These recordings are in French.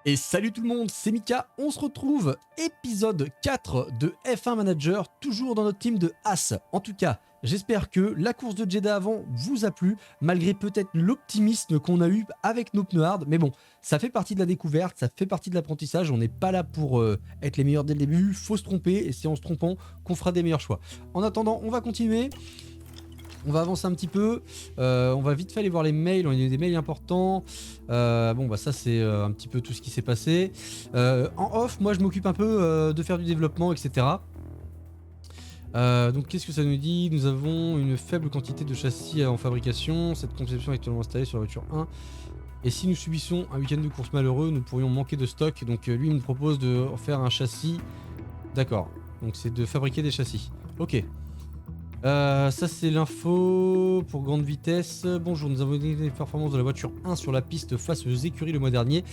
Et salut tout le monde, c'est Mika, on se retrouve épisode 4 de F1 Manager, toujours dans notre team de As. En tout cas, j'espère que la course de Jeddah avant vous a plu, malgré peut-être l'optimisme qu'on a eu avec nos pneus hard. Mais bon, ça fait partie de la découverte, ça fait partie de l'apprentissage, on n'est pas là pour être les meilleurs dès le début, faut se tromper, et c'est en se trompant qu'on fera des meilleurs choix. En attendant, on va continuer. On va avancer un petit peu, on va vite fait aller voir les mails, on a eu des mails importants. Bon bah ça c'est un petit peu tout ce qui s'est passé. En off, moi je m'occupe un peu de faire du développement, etc. Donc qu'est-ce que ça nous dit? Nous avons une faible quantité de châssis en fabrication, cette conception est actuellement installée sur la voiture 1. Et si nous subissons un week-end de course malheureux, nous pourrions manquer de stock. Donc lui il me propose de faire un châssis. D'accord, donc c'est de fabriquer des châssis. Ok. Ça c'est l'info pour grande vitesse. Bonjour, nous avons les performances de la voiture 1 sur la piste face aux écuries le mois dernier.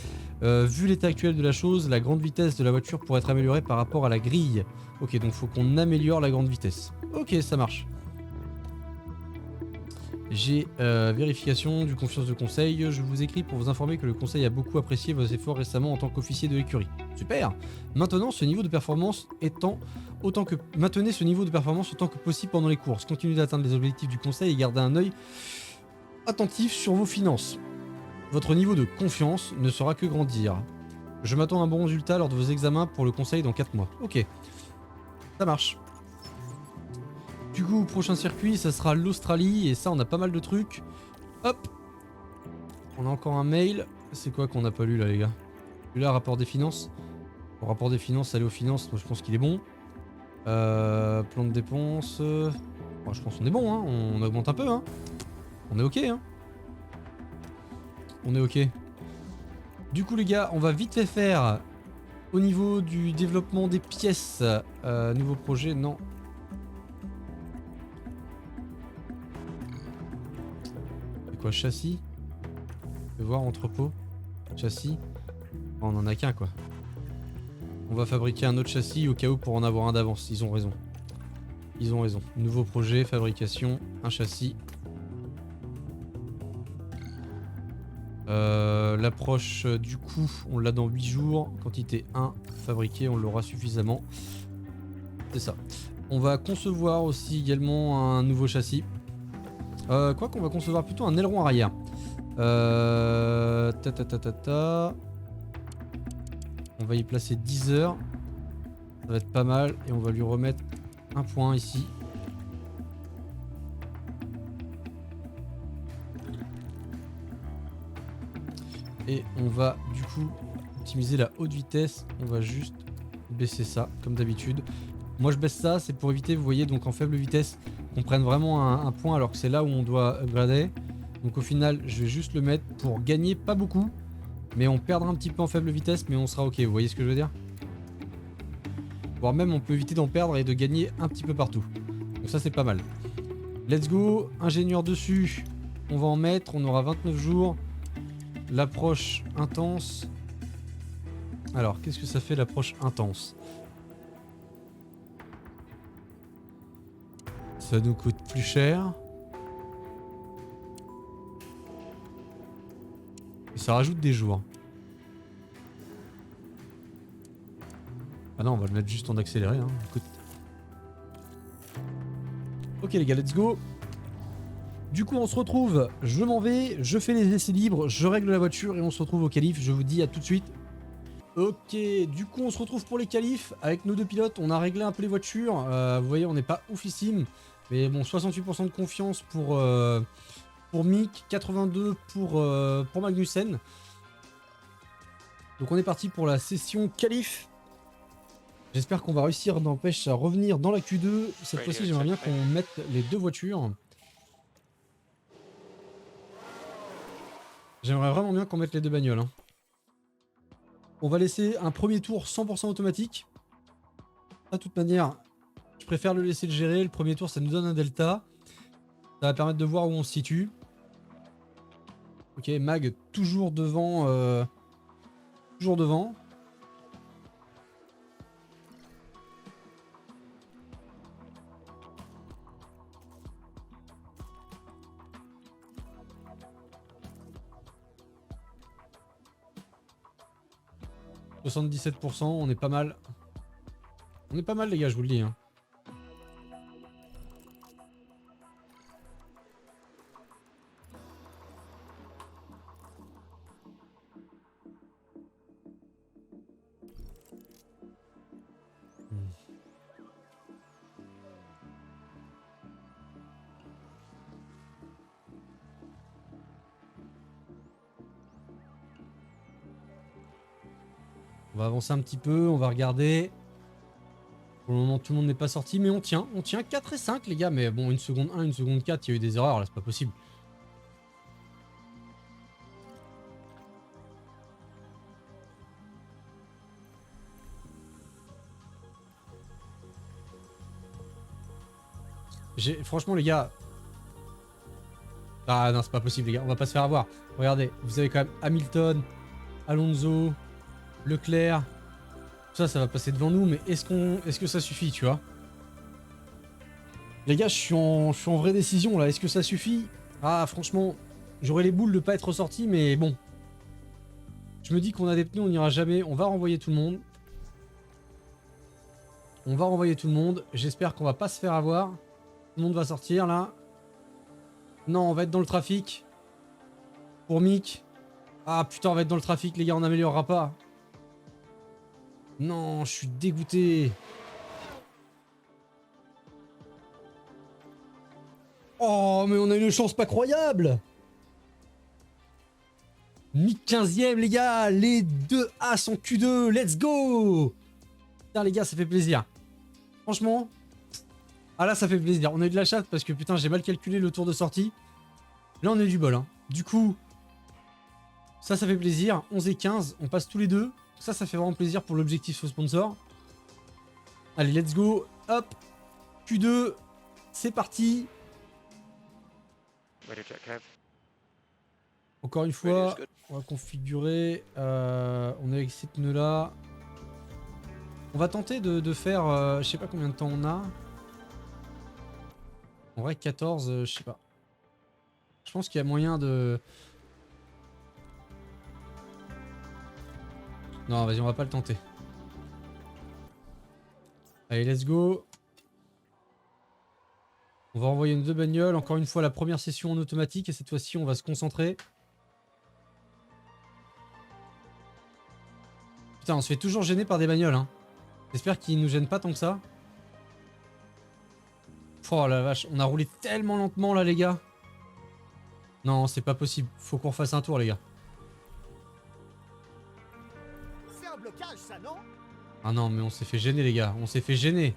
Vu l'état actuel de la chose, la grande vitesse de la voiture pourrait être améliorée par rapport à la grille. Ok, donc faut qu'on améliore la grande vitesse. Ok, ça marche. J'ai vérification du confiance de conseil. Je vous écris pour vous informer que le conseil a beaucoup apprécié vos efforts récemment en tant qu'officier de l'écurie. Super. Maintenant, ce niveau de performance étant maintenez ce niveau de performance autant que possible pendant les courses. Continuez d'atteindre les objectifs du conseil et gardez un œil attentif sur vos finances. Votre niveau de confiance ne sera que grandir. Je m'attends à un bon résultat lors de vos examens pour le conseil dans 4 mois. Ok, ça marche. Du coup, prochain circuit, ça sera l'Australie. Et ça, on a pas mal de trucs. Hop. On a encore un mail. C'est quoi qu'on n'a pas lu là, les gars? Celui-là, rapport des finances. Le rapport des finances, aller aux finances, moi je pense qu'il est bon. Plan de dépenses. Bon, je pense qu'on est bon, hein. On augmente un peu, hein. On est ok, hein. On est ok. Du coup, les gars, on va vite fait faire au niveau du développement des pièces. Nouveau projet, non. C'est quoi, châssis? Je vais voir, entrepôt. Châssis. Oh, on en a qu'un, quoi. On va fabriquer un autre châssis au cas où pour en avoir un d'avance. Ils ont raison. Ils ont raison. Nouveau projet, fabrication, un châssis. L'approche du coup, on l'a dans 8 jours. Quantité 1, fabriqué, on l'aura suffisamment. C'est ça. On va concevoir aussi également un nouveau châssis. Quoi qu'on va concevoir plutôt un aileron arrière. On va y placer 10 heures. Ça va être pas mal. Et on va lui remettre un point ici. Et on va du coup optimiser la haute vitesse. On va juste baisser ça comme d'habitude. Moi je baisse ça, c'est pour éviter, vous voyez, donc en faible vitesse, qu'on prenne vraiment un point alors que c'est là où on doit upgrader. Donc au final, je vais juste le mettre pour gagner pas beaucoup. Mais on perdra un petit peu en faible vitesse, mais on sera ok, vous voyez ce que je veux dire? Voire même on peut éviter d'en perdre et de gagner un petit peu partout. Donc ça c'est pas mal. Let's go, ingénieur dessus. On va en mettre, on aura 29 jours. L'approche intense. Alors, qu'est-ce que ça fait l'approche intense? Ça nous coûte plus cher. Et ça rajoute des jours. Ah non, on va le mettre juste en accéléré. Hein. Écoute. Ok les gars, let's go. Du coup, on se retrouve. Je m'en vais, je fais les essais libres, je règle la voiture et on se retrouve au qualif. Je vous dis à tout de suite. Ok, du coup, on se retrouve pour les qualifs avec nos deux pilotes. On a réglé un peu les voitures. Vous voyez, on n'est pas oufissime. Mais bon, 68% de confiance pour Mick, 82 pour Magnussen. Donc on est parti pour la session qualif. J'espère qu'on va réussir n'empêche à revenir dans la Q2. Cette fois-ci, j'aimerais bien qu'on mette les deux voitures. J'aimerais vraiment bien qu'on mette les deux bagnoles. Hein. On va laisser un premier tour 100% automatique. De toute manière, je préfère le laisser le gérer. Le premier tour, ça nous donne un delta. Ça va permettre de voir où on se situe. Ok, Mag toujours devant. Toujours devant. 77%, on est pas mal. On est pas mal les gars, je vous le dis. Hein. On va avancer un petit peu, on va regarder. Pour le moment, tout le monde n'est pas sorti, mais on tient 4 et 5 les gars. Mais bon, une seconde 1, une seconde 4, il y a eu des erreurs là, c'est pas possible. Franchement les gars. Ah non, c'est pas possible les gars, on va pas se faire avoir. Regardez, vous avez quand même Hamilton, Alonso, Leclerc. Ça va passer devant nous, mais est-ce que ça suffit, tu vois? Les gars, je suis en vraie décision là, est-ce que ça suffit? Ah franchement, j'aurais les boules de pas être sorti, mais bon. Je me dis qu'on a des pneus, on n'ira jamais, on va renvoyer tout le monde. On va renvoyer tout le monde, j'espère qu'on va pas se faire avoir. Tout le monde va sortir là. Non, on va être dans le trafic. Pour Mick. Ah putain, on va être dans le trafic les gars, on n'améliorera pas. Non, je suis dégoûté. Oh, mais on a une chance pas croyable. Mick 15ème, les gars. Les deux As en Q2. Let's go. Putain, les gars, ça fait plaisir. Franchement. Ah là, ça fait plaisir. On a eu de la chatte parce que putain, j'ai mal calculé le tour de sortie. Là, on a eu du bol. Hein. Du coup, ça fait plaisir. 11 et 15, on passe tous les deux. Ça fait vraiment plaisir pour l'objectif sponsor. Allez, let's go. Hop. Q2. C'est parti. Encore une fois, on va configurer. On est avec ces pneus là. On va tenter de faire. Je sais pas combien de temps on a. En vrai, 14, je sais pas. Je pense qu'il y a moyen de. Non, vas-y, on va pas le tenter. Allez, let's go. On va envoyer une deux bagnoles. Encore une fois, la première session en automatique. Et cette fois-ci, on va se concentrer. Putain, on se fait toujours gêner par des bagnoles. Hein. J'espère qu'ils nous gênent pas tant que ça. Oh la vache, on a roulé tellement lentement là, les gars. Non, c'est pas possible. Faut qu'on fasse un tour, les gars. C'est un blocage, ça, non? Ah non, mais on s'est fait gêner, les gars. On s'est fait gêner.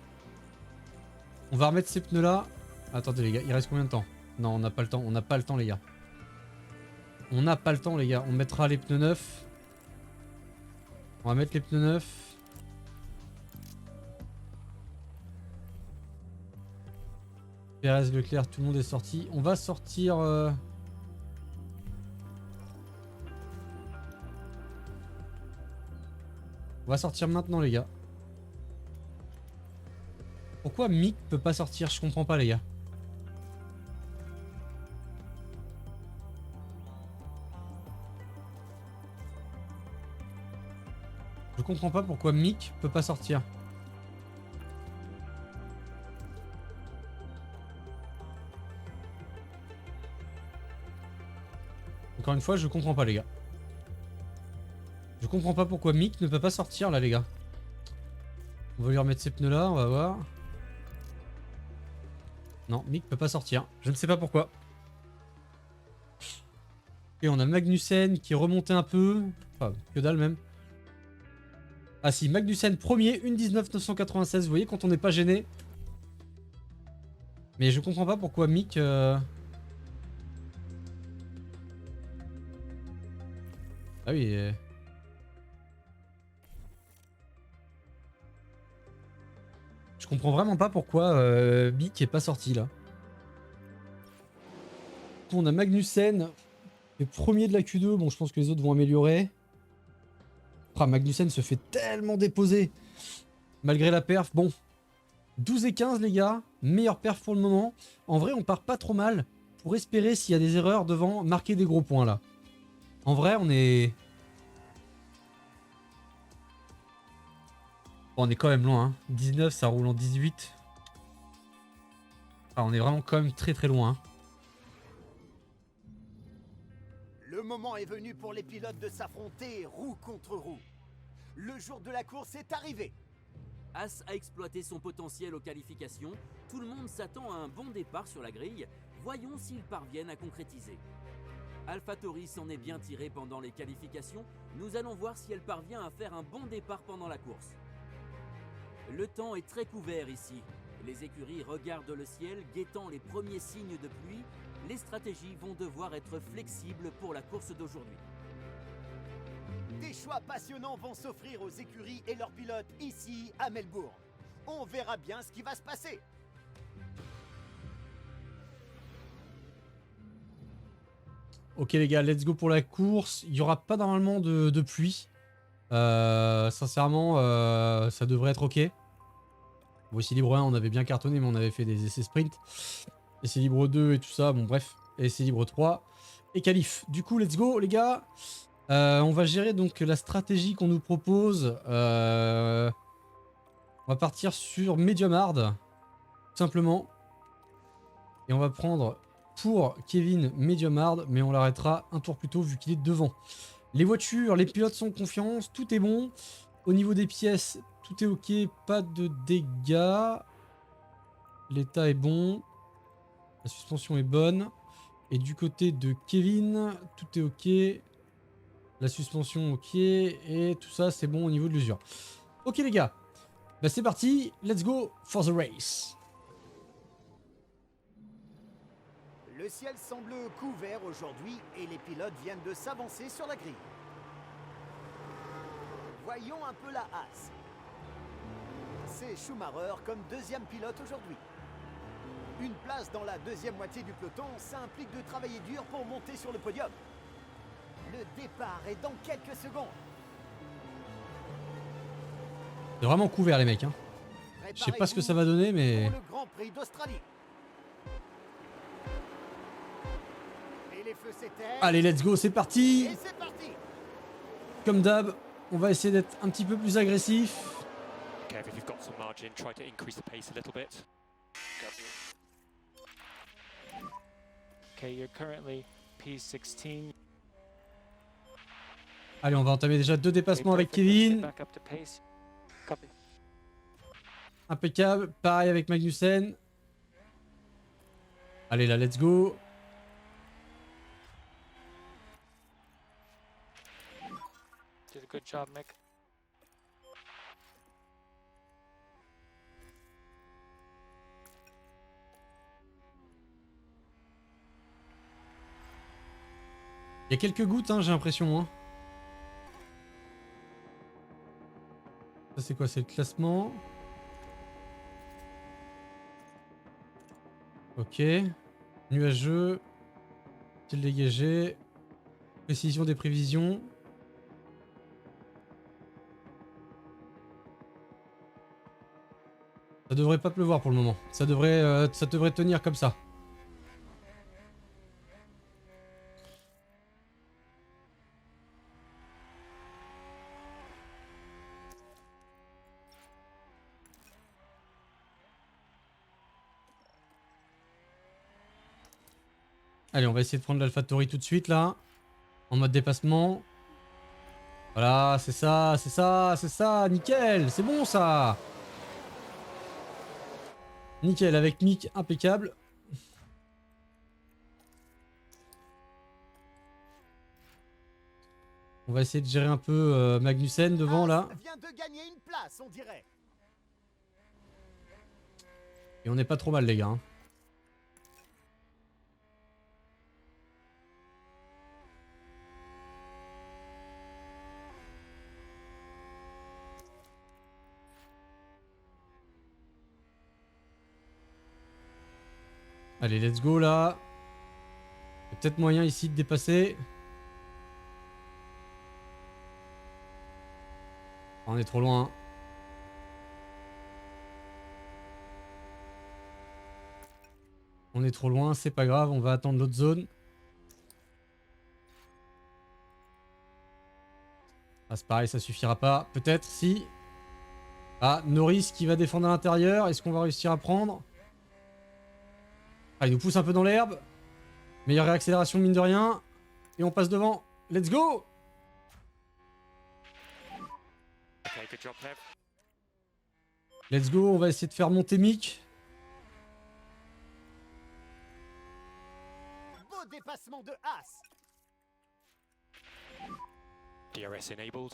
On va remettre ces pneus là. Attendez, les gars, il reste combien de temps? Non, on n'a pas le temps. On n'a pas le temps, les gars. On n'a pas le temps, les gars. On mettra les pneus neufs. On va mettre les pneus neufs. Perez, Leclerc, tout le monde est sorti. On va sortir... On va sortir maintenant, les gars. Pourquoi Mick peut pas sortir? Je comprends pas, les gars. Je comprends pas pourquoi Mick peut pas sortir. Encore une fois, je comprends pas, les gars. Je comprends pas pourquoi Mick ne peut pas sortir, là, les gars. On va lui remettre ces pneus là, on va voir. Non, Mick peut pas sortir. Je ne sais pas pourquoi. Et on a Magnussen qui est remonté un peu. Enfin, que dalle même. Ah si, Magnussen premier, 1.19.996. Vous voyez quand on n'est pas gêné. Mais je comprends pas pourquoi Mick... Ah oui... Je comprends vraiment pas pourquoi Mick est pas sorti là. On a Magnussen, le premier de la Q2. Bon, je pense que les autres vont améliorer. Ah, Magnussen se fait tellement déposer. Malgré la perf. Bon, 12 et 15 les gars. Meilleure perf pour le moment. En vrai, on part pas trop mal. Pour espérer s'il y a des erreurs devant, marquer des gros points là. En vrai, on est... Bon, on est quand même loin. Hein. 19, ça roule en 18. Ah, on est vraiment quand même très très loin. Hein. Le moment est venu pour les pilotes de s'affronter roue contre roue. Le jour de la course est arrivé. As a exploité son potentiel aux qualifications. Tout le monde s'attend à un bon départ sur la grille. Voyons s'ils parviennent à concrétiser. AlphaTauri s'en est bien tiré pendant les qualifications. Nous allons voir si elle parvient à faire un bon départ pendant la course. Le temps est très couvert ici. Les écuries regardent le ciel, guettant les premiers signes de pluie. Les stratégies vont devoir être flexibles pour la course d'aujourd'hui. Des choix passionnants vont s'offrir aux écuries et leurs pilotes ici à Melbourne. On verra bien ce qui va se passer. Ok les gars, let's go pour la course. Il n'y aura pas normalement de pluie. Sincèrement, ça devrait être ok. Bon, essai libre 1, on avait bien cartonné, mais on avait fait des essais sprint. Essai libre 2 et tout ça, bon bref. Essai libre 3 et qualif. Du coup, let's go les gars. On va gérer donc la stratégie qu'on nous propose. On va partir sur medium hard, tout simplement. Et on va prendre pour Kevin medium hard, mais on l'arrêtera un tour plus tôt vu qu'il est devant. Les voitures, les pilotes sont confiance, tout est bon. Au niveau des pièces, tout est ok, pas de dégâts. L'état est bon. La suspension est bonne. Et du côté de Kevin, tout est ok. La suspension ok. Et tout ça, c'est bon au niveau de l'usure. Ok les gars, bah c'est parti. Let's go for the race. Le ciel semble couvert aujourd'hui et les pilotes viennent de s'avancer sur la grille. Voyons un peu la Haas. C'est Schumacher comme deuxième pilote aujourd'hui. Une place dans la deuxième moitié du peloton, ça implique de travailler dur pour monter sur le podium. Le départ est dans quelques secondes. C'est vraiment couvert les mecs. Hein. Je sais pas ce que ça va donner, mais... Pour le Grand Prix d'Australie. Et les feux s'éteignent. Allez, let's go, c'est parti. Et c'est parti. Comme d'hab, on va essayer d'être un petit peu plus agressif. Kev, if you've got some margin, try to increase the pace a little bit. Okay, you're currently P16. Allez, on va entamer déjà 2 dépassements Okay, avec perfect. Let's get Kevin. back up to pace. Copy. Impeccable. Pareil avec Magnussen. Allez là, let's go. Did a good job, Mick. Il y a quelques gouttes, hein, j'ai l'impression. Hein. Ça, c'est quoi? C'est le classement. Ok. Nuageux. Ciel dégagé. Précision des prévisions. Ça devrait pas pleuvoir pour le moment. Ça devrait tenir comme ça. Allez, on va essayer de prendre l'AlphaTauri tout de suite là. En mode dépassement. Voilà, c'est ça, c'est ça, c'est ça. Nickel, c'est bon ça. Nickel, avec Mick, impeccable. On va essayer de gérer un peu Magnussen devant là. Haas vient de gagner une place, on dirait. Et on n'est pas trop mal les gars. Hein. Allez, let's go là. Il y a peut-être moyen ici de dépasser. On est trop loin. On est trop loin, c'est pas grave, on va attendre l'autre zone. Ah, c'est pareil, ça suffira pas. Peut-être, si. Ah, Norris qui va défendre à l'intérieur. Est-ce qu'on va réussir à prendre? Ah, il nous pousse un peu dans l'herbe. Meilleure réaccélération mine de rien. Et on passe devant. Let's go! Okay, good job, Kev. Let's go, on va essayer de faire monter Mick. Beau dépassement de As. DRS enabled.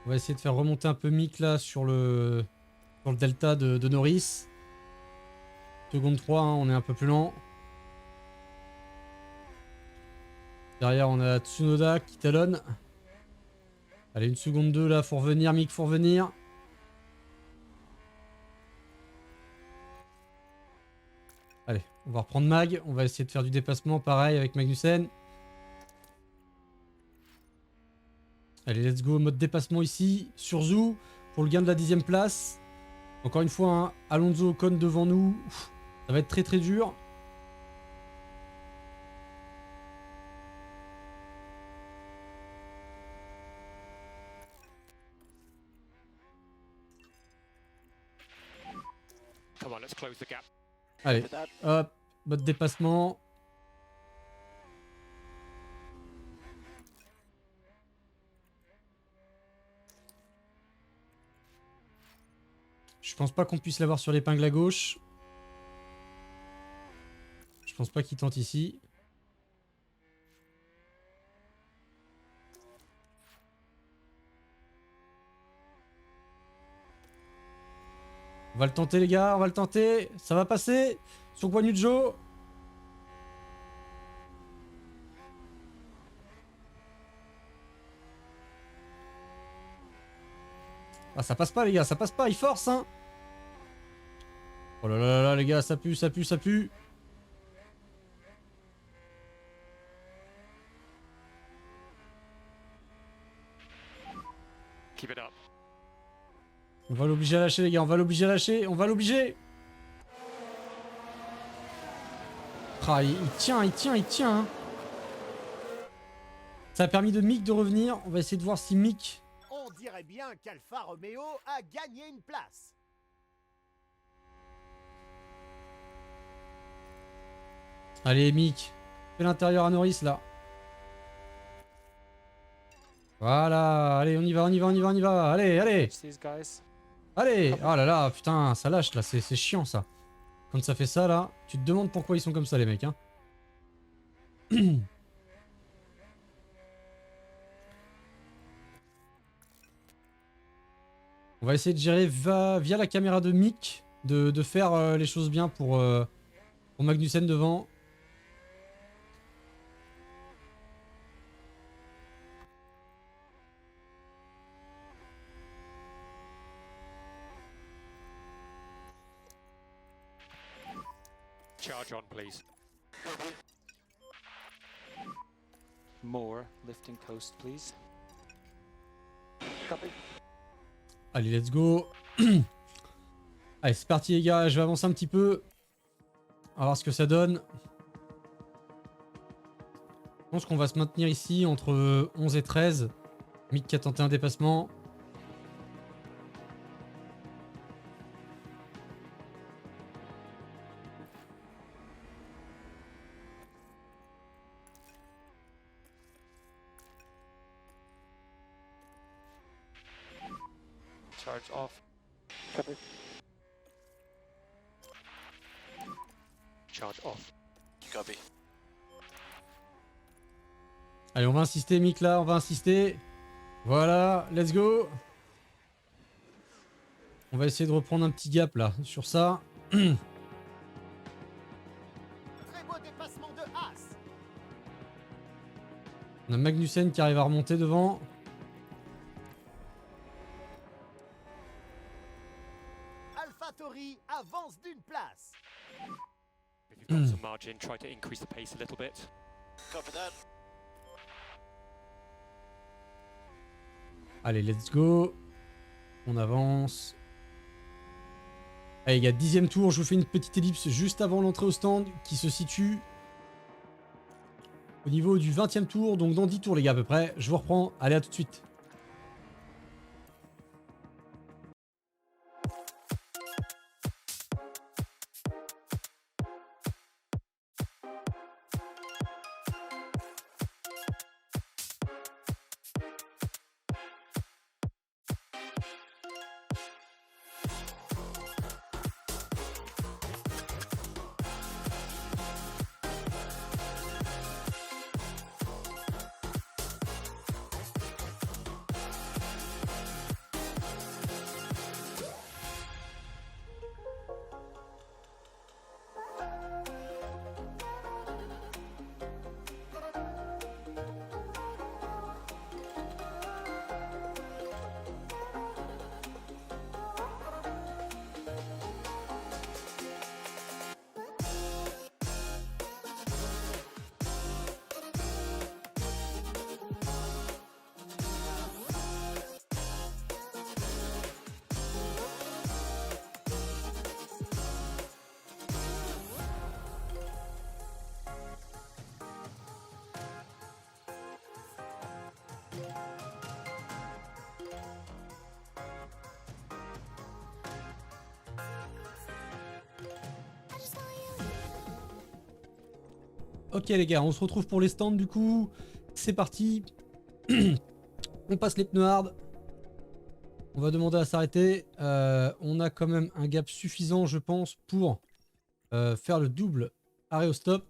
On va essayer de faire remonter un peu Mick là sur le delta de Norris. Seconde 3, hein, on est un peu plus lent. Derrière, on a Tsunoda qui talonne. Allez, une seconde 2 là, faut revenir, Mick, faut revenir. Allez, on va reprendre Mag. On va essayer de faire du dépassement, pareil avec Magnussen. Allez, let's go, mode dépassement ici, sur Zou, pour le gain de la 10e place. Encore une fois, hein, Alonso Ocon devant nous. Ouf, ça va être très très dur. Come on, let's close the gap. Allez, hop, mode dépassement. Je pense pas qu'on puisse l'avoir sur l'épingle à gauche. Je pense pas qu'il tente ici. On va le tenter les gars, on va le tenter. Ça va passer sur Guan Yu Zhou. Ah ça passe pas les gars, ça passe pas, il force hein. Oh là là là les gars, ça pue, ça pue, ça pue. Keep it up. On va l'obliger à lâcher les gars, on va l'obliger à lâcher, on va l'obliger. Ah, il tient, il tient, il tient. Hein. Ça a permis de Mick de revenir. On va essayer de voir si Mick... On dirait bien qu'Alfa Romeo a gagné une place. Allez Mick, fais l'intérieur à Norris là. Voilà, allez on y va, on y va, on y va, on y va. Allez, allez, Catch these guys. allez. Oh là là, putain, ça lâche là, c'est chiant ça. Quand ça fait ça là, tu te demandes pourquoi ils sont comme ça les mecs hein. On va essayer de gérer via la caméra de Mick, de faire les choses bien pour Magnussen devant. Charge on, please. More lifting coast, please. Allez, let's go. Allez, c'est parti les gars, je vais avancer un petit peu. On va voir ce que ça donne. Je pense qu'on va se maintenir ici entre 11 et 13. Mick qui a tenté un dépassement. Charge off. Charge off. Allez, on va insister Mick là, on va insister. Voilà, let's go. On va essayer de reprendre un petit gap là, sur ça. Très beau dépassement de As. On a Magnussen qui arrive à remonter devant. AlphaTauri avance d'une place. If you've got some margin, try to increase the pace a little bit. Allez, let's go. On avance. Allez, il y a 10e tour. Je vous fais une petite ellipse juste avant l'entrée au stand qui se situe au niveau du 20e tour. Donc dans 10 tours, les gars, à peu près. Je vous reprends. Allez, à tout de suite. Ok les gars, on se retrouve pour les stands du coup. C'est parti. On passe les pneus hard. On va demander à s'arrêter. On a quand même un gap suffisant je pense pour faire le double arrêt au stop.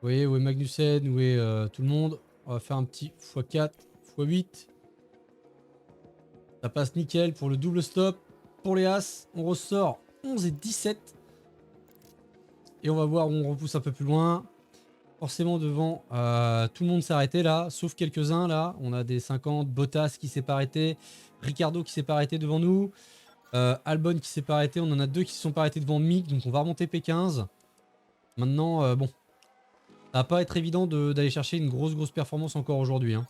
Vous voyez où est Magnussen, où est tout le monde. On va faire un petit x4, x8. Ça passe nickel pour le double stop. Pour les As, on ressort 11 et 17. Et on va voir où on repousse un peu plus loin. Forcément devant, tout le monde s'est arrêté là, sauf quelques-uns là. On a des 50, Bottas qui s'est pas arrêté, Ricardo qui s'est pas arrêté devant nous, Albon qui s'est pas arrêté. On en a deux qui se sont pas arrêtés devant Mick, donc on va remonter P15. Maintenant, bon, ça va pas être évident d'aller chercher une grosse performance encore aujourd'hui. Hein.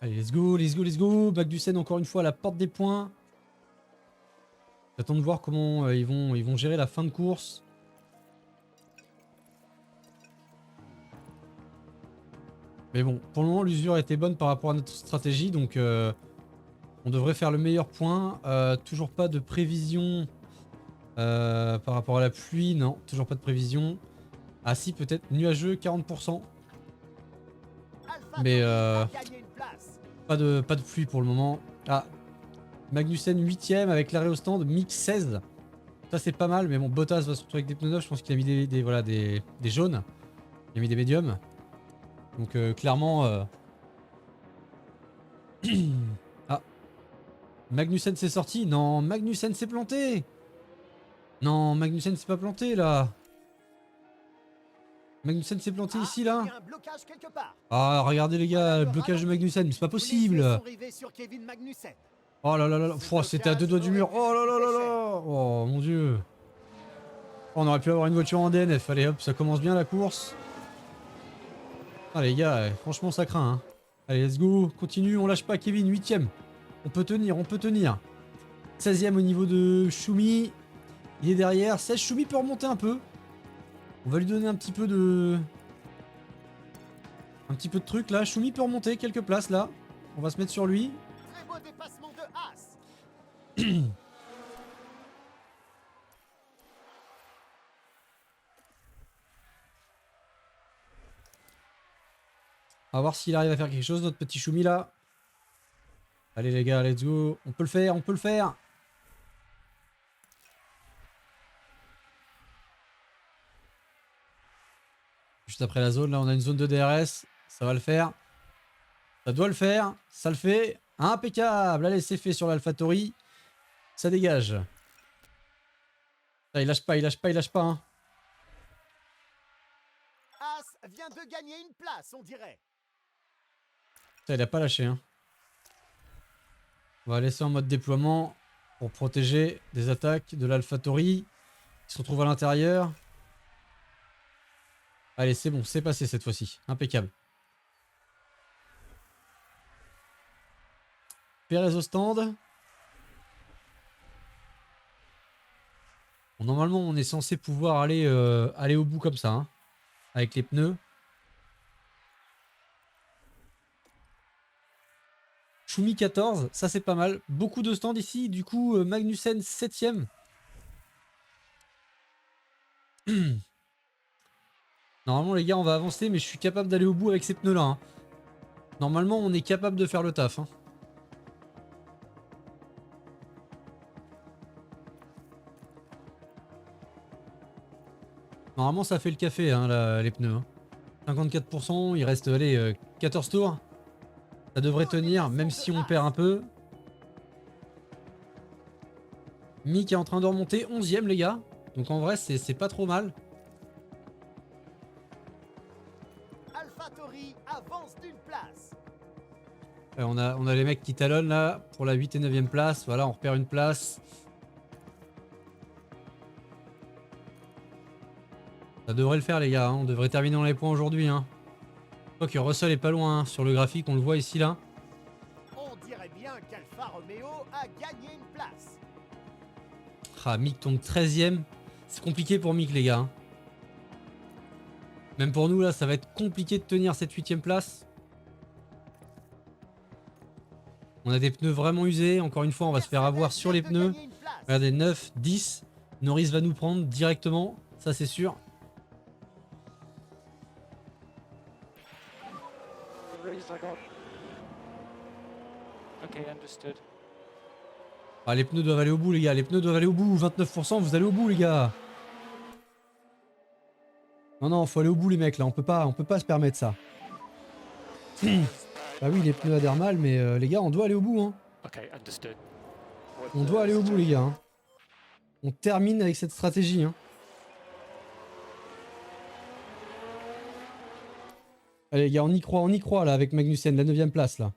Allez, let's go, let's go, let's go. Magnussen encore une fois à la porte des points. J'attends de voir comment ils vont gérer la fin de course. Mais bon, pour le moment l'usure était bonne par rapport à notre stratégie, donc on devrait faire le meilleur point. Toujours pas de prévision par rapport à la pluie, non, toujours pas de prévision. Ah si, peut-être nuageux, 40%. Mais pas de pluie pour le moment. Ah, Magnussen 8ème avec l'arrêt au stand, Mick 16. Ça c'est pas mal, mais bon, Bottas va se retrouver avec des pneus neufs. Je pense qu'il a mis des jaunes. Il a mis des médiums. Donc clairement... Ah, Magnussen s'est sorti. Non, Magnussen s'est planté. Non, Magnussen s'est pas planté là. Magnussen s'est planté ici là. Ah, regardez les gars, le blocage de Magnussen, mais c'est pas possible. Oh là là là, oh, c'était à deux doigts du mur. Oh là là là là. Oh mon dieu. Oh, on aurait pu avoir une voiture en DNF. Allez hop, ça commence bien la course. Ah les gars, franchement ça craint. Hein. Allez, let's go, continue, on lâche pas Kevin, 8ème. On peut tenir, on peut tenir. 16ème au niveau de Schumi. Il est derrière, 16, Schumi peut remonter un peu. On va lui donner un petit peu de trucs là. Schumi peut remonter quelques places là. On va se mettre sur lui. Très beau dépassement de As. On va voir s'il arrive à faire quelque chose, notre petit Schumi là. Allez les gars, let's go. On peut le faire, on peut le faire. Juste après la zone, là on a une zone de DRS. Ça va le faire. Ça doit le faire. Ça le fait. Impeccable. Allez, c'est fait sur l'AlphaTauri. Ça dégage. Là, il lâche pas, il lâche pas, il lâche pas. Hein. As vient de gagner une place, on dirait. Ça, il a pas lâché. Hein. On va laisser en mode déploiement pour protéger des attaques de l'AlphaTauri qui se retrouve à l'intérieur. Allez, c'est bon, c'est passé cette fois-ci. Impeccable. Perez au stand. Bon, normalement, on est censé pouvoir aller au bout comme ça, hein, avec les pneus. Schumi 14, ça c'est pas mal. Beaucoup de stands ici. Du coup, Magnussen 7ème. Normalement, les gars, on va avancer, mais je suis capable d'aller au bout avec ces pneus-là. Hein. Normalement, on est capable de faire le taf. Hein. Normalement, ça fait le café, hein, les pneus. Hein. 54%, il reste, allez, 14 tours. Ça devrait tenir, même si on perd un peu. Mick est en train de remonter, 11ème, les gars. Donc en vrai, c'est pas trop mal. AlphaTauri avance d'une place. On a les mecs qui talonnent là pour la 8 et 9ème place. Voilà, on repère une place. Ça devrait le faire les gars, hein. On devrait terminer dans les points aujourd'hui. Hein. Je crois que Russell est pas loin hein. Sur le graphique, on le voit ici là. On dirait bien qu'Alfa Romeo a gagné une place. Ah, Mick tombe 13ème. C'est compliqué pour Mick les gars. Hein. Même pour nous là, ça va être compliqué de tenir cette 8ème place. On a des pneus vraiment usés. Encore une fois, on va se faire avoir sur les pneus. Regardez, 9, 10. Norris va nous prendre directement. Ça, c'est sûr. Okay, understood. Ah, les pneus doivent aller au bout, les gars. Les pneus doivent aller au bout. 29%, vous allez au bout, les gars. Non, non, faut aller au bout, les mecs, là. On peut pas se permettre ça. Bah oui, les pneus adhèrent mal, mais les gars, on doit aller au bout, hein. Okay, understood. On doit aller au bout, les gars. Hein. On termine avec cette stratégie, hein. Allez, les gars, on y croit, là, avec Magnussen, la 9ème place, là.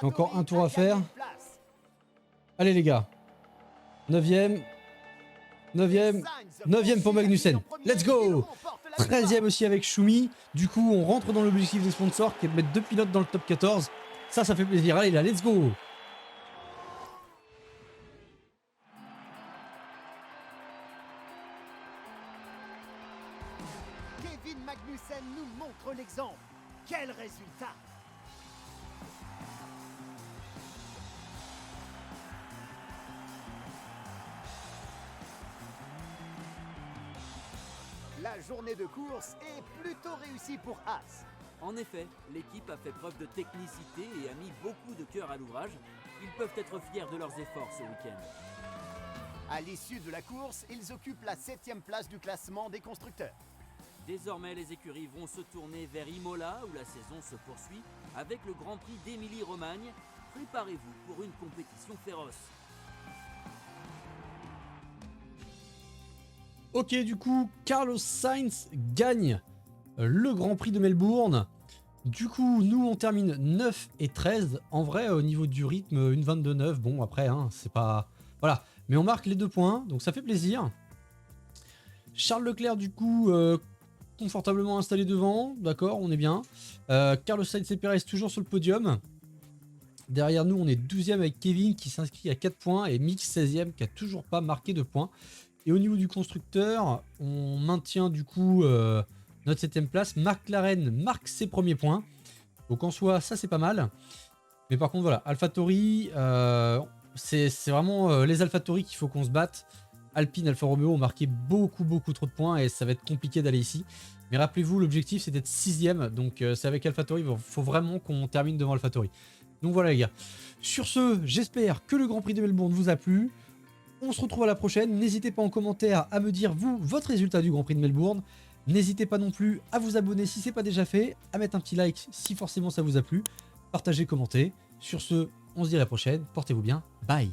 Encore un tour à faire. Allez, les gars. 9ème. 9ème pour Magnussen. Let's go! 13ème aussi avec Schumi. Du coup, on rentre dans l'objectif des sponsors qui est de mettre 2 pilotes dans le top 14. Ça fait plaisir. Allez, là, let's go! Kevin Magnussen nous montre l'exemple. Quel résultat! La journée de course est plutôt réussie pour Haas. En effet, l'équipe a fait preuve de technicité et a mis beaucoup de cœur à l'ouvrage. Ils peuvent être fiers de leurs efforts ce week-end. À l'issue de la course, ils occupent la 7ème place du classement des constructeurs. Désormais, les écuries vont se tourner vers Imola, où la saison se poursuit, avec le Grand Prix d'Émilie-Romagne. Préparez-vous pour une compétition féroce. Ok, du coup, Carlos Sainz gagne le Grand Prix de Melbourne. Du coup, nous, on termine 9 et 13. En vrai, au niveau du rythme, une 22-9. Bon, après, hein, c'est pas... Voilà. Mais on marque les 2 points, donc ça fait plaisir. Charles Leclerc, du coup, confortablement installé devant. D'accord, on est bien. Carlos Sainz et Perez toujours sur le podium. Derrière nous, on est 12e avec Kevin qui s'inscrit à 4 points. Et Mick 16e qui a toujours pas marqué de points. Et au niveau du constructeur, on maintient du coup notre 7ème place. McLaren marque ses premiers points. Donc en soi, ça c'est pas mal. Mais par contre, voilà, AlphaTauri, c'est vraiment les AlphaTauri qu'il faut qu'on se batte. Alpine, Alfa Romeo ont marqué beaucoup trop de points et ça va être compliqué d'aller ici. Mais rappelez-vous, l'objectif c'est d'être 6ème. Donc c'est avec AlphaTauri, il faut vraiment qu'on termine devant AlphaTauri. Donc voilà les gars. Sur ce, j'espère que le Grand Prix de Melbourne vous a plu. On se retrouve à la prochaine. N'hésitez pas en commentaire à me dire, vous, votre résultat du Grand Prix de Melbourne. N'hésitez pas non plus à vous abonner si ce n'est pas déjà fait, à mettre un petit like si forcément ça vous a plu, partagez, commentez. Sur ce, on se dit à la prochaine. Portez-vous bien. Bye!